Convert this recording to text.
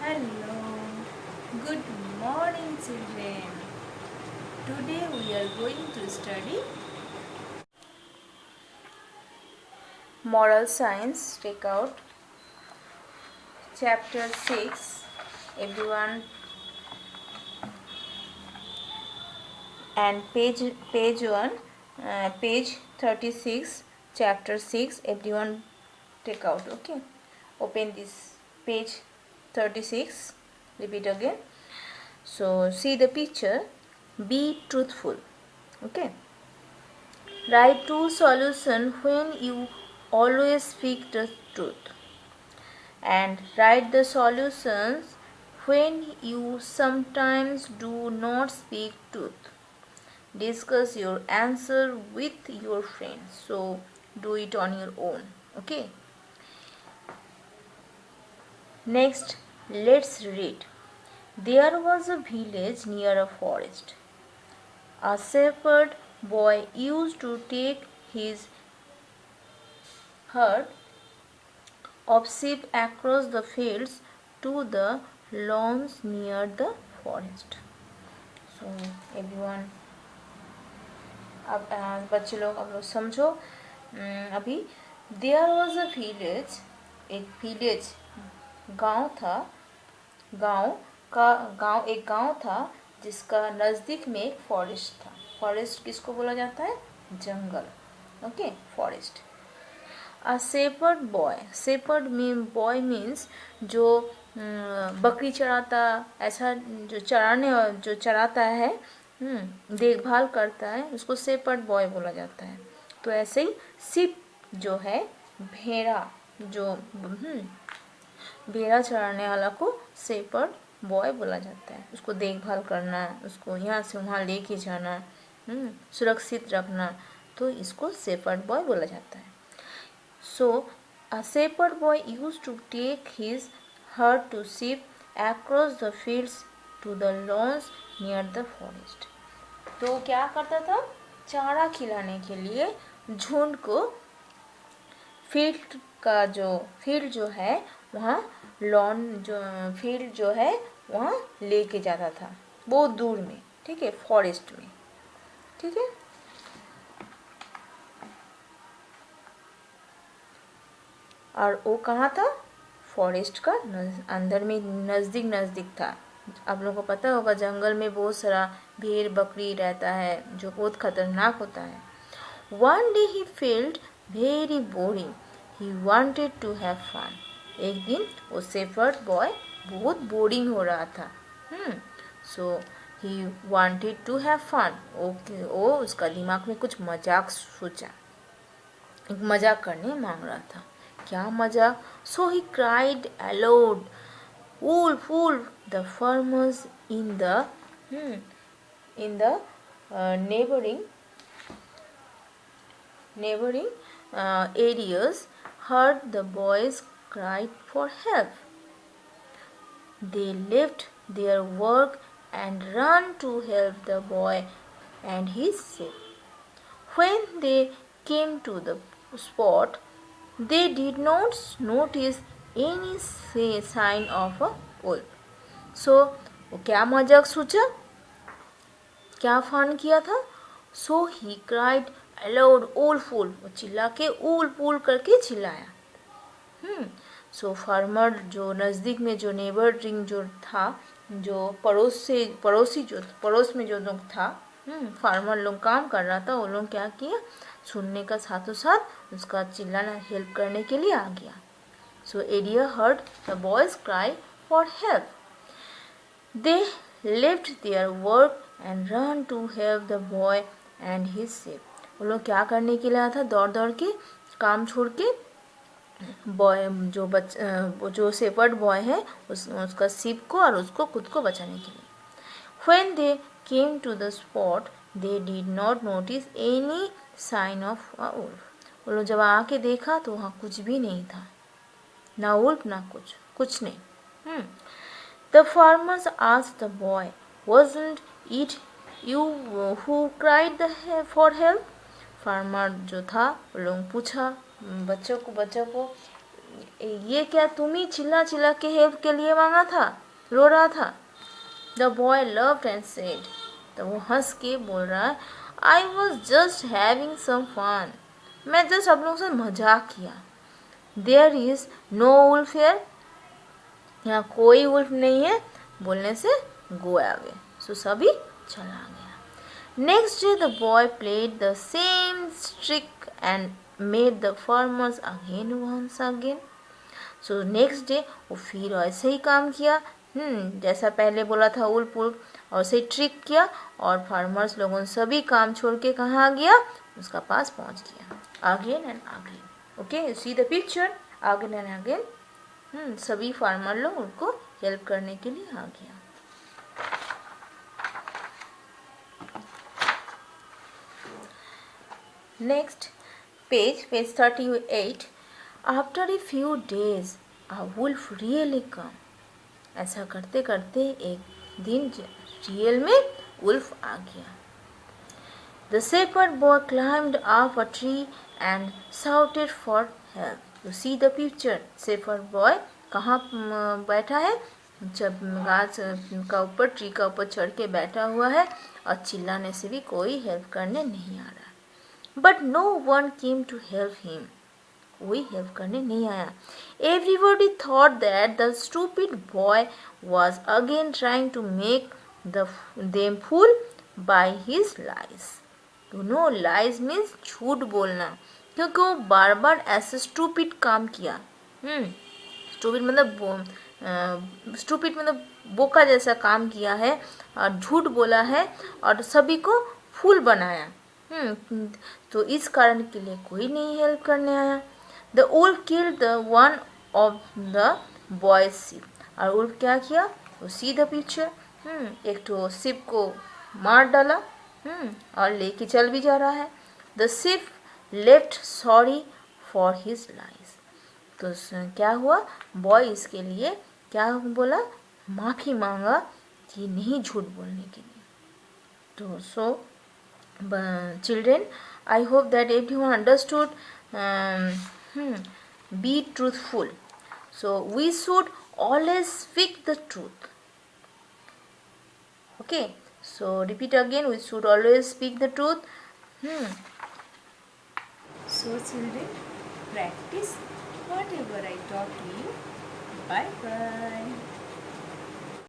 Hello, good morning, children. Today we are going to study Moral Science. Take out chapter 6. Everyone, and page 1, page 36, chapter 6. Everyone, take out. Okay, open this page 36. Repeat again. So see the picture. Be truthful. Okay. Write two solutions when you always speak the truth, and write the solutions when you sometimes do not speak truth. Discuss your answer with your friends. So do it on your own. Okay. Next, let's read. There was a village near a forest. A shepherd boy used to take his herd of sheep across the fields to the lawns near the forest. So everyone, अब बच्चे लोग आप लोग समझो. अभी there was a village, एक village गांव था. एक गांव था जिसका नज़दीक में एक फॉरेस्ट था. फॉरेस्ट किसको बोला जाता है? जंगल. Okay, forest. A shepherd boy. Shepherd boy means जो बकरी चराता, ऐसा जो चराता है, देखभाल करता है, उसको शेपर्ड बॉय बोला जाता है. तो ऐसे ही शिप जो है, भेड़ा, जो भेड़ा चराने वाला को शेपर्ड बॉय बोला जाता है. उसको देखभाल करना, उसको यहाँ से वहाँ लेके जाना, सुरक्षित रखना, तो इसको शेपर्ड बॉय बोला जाता है. So, a shepherd boy used to take his herd to sheep across the fields to the lawns near the forest. तो क्या करता था? चारा खिलाने के लिए झुंड को फील्ड जो है वहाँ, लॉन जो फील्ड जो है वहाँ लेके जाता था, बहुत दूर में. ठीक है, फॉरेस्ट में. ठीक है. और वो कहाँ था? फॉरेस्ट का अंदर में, नज़दीक था. आप लोगों को पता होगा जंगल में बहुत सारा भेड़ बकरी रहता है जो बहुत खतरनाक होता है. One day he felt very boring, he wanted to have fun. एक दिन वो शेफर्ड बॉय बहुत बोरिंग हो रहा था. So he wanted to have fun. वो उसका दिमाग में कुछ मजाक सोचा, एक मजाक करने मांग रहा था. क्या मजाक? So he cried aloud, wolf wolf. The farmers in the neighboring areas heard the boys cried for help. They left their work and ran to help the boy and his sheep. When they came to the spot, they did not notice any sign of a wolf. So, वो क्या मजाक सोचा, क्या fun किया था? So he cried aloud, wolf wolf. वो चिल्ला के wolf wolf करके चिल्लाया. सो फार्मर जो नज़दीक में, जो नेबरिंग जो था, जो पड़ोस में जो लोग था, फार्मर लोग काम कर रहा था, वो लोग क्या किया? सुनने का साथों साथ उसका चिल्लाना हेल्प करने के लिए आ गया. So area heard the boy's cry for help. They left their work and run to help the boy and his sheep. वो लोग क्या करने के लिए आया था? दौड़ के काम छोड़ के बॉय जो शेपर्ड बॉय है उसका शिप को और उसको खुद को बचाने के लिए. When they came to the spot, they did not notice any sign of a wolf. वो लोग जब आके देखा तो वहाँ कुछ भी नहीं था, ना वुल्फ ना कुछ नहीं. The farmers asked the boy, wasn't it you who cried for help? Farmer जो था वो लोग पूछा बच्चों को, ये क्या तुम ही चिल्ला चिल्ला के हेल्प के लिए मांगा था, रो रहा था? The boy laughed and said, तो वो हंस के बोल रहा है, I was just having some fun, मैं जस्ट आप लोगों से मजाक किया। There is no wolf here, यहाँ कोई वुल्फ नहीं है बोलने से गो अवे, सो सभी चला गया। Next day the boy played the same trick and made the farmers again once again. So next day वो फिर ऐसे ही काम किया, जैसा पहले बोला था उल्फ उल्फ, और ऐसे ट्रिक किया, और फार्मर्स लोगों ने सभी काम छोड़ के कहाँ गया, उसका पास पहुँच गया। Again and again, okay, see the picture, again and again, सभी फार्मर लोग उनको हेल्प करने के लिए आ गया। Next page 38, after a few days a wolf really come. ऐसा करते करते एक दिन रियल में वुल्फ आ गया। The shepherd boy climbed up a tree and shouted for help. You see the picture, shepherd boy कहाँ बैठा है, जब गाछ का ऊपर, ट्री का ऊपर चढ़ के बैठा हुआ है, और चिल्लाने से भी कोई हेल्प करने नहीं आ रहा। But no one came to help him, कोई हेल्प करने नहीं आया। Everybody thought that the stupid boy was again trying to make them fool by his lies. You know, lies means झूठ बोलना, क्योंकि वो बार बार ऐसे स्टूपिड काम किया। स्टूपिड मतलब बोका जैसा काम किया है, और झूठ बोला है, और सभी को फूल बनाया। तो इस कारण के लिए कोई नहीं हेल्प करने आया। The wolf killed the one of the boy's sheep, और वुल्फ क्या किया, वो सी द पिक्चर, एक तो शिप को मार डाला, और लेके चल भी जा रहा है। The ship left sorry for his lies, तो क्या हुआ, बॉय इसके लिए क्या बोला, माफ़ी मांगा कि नहीं झूठ बोलने के लिए। तो सो children, I hope that everyone understood, be truthful. So we should always speak the truth. Okay, so repeat again, we should always speak the truth. So children, practice whatever I taught you. Bye bye.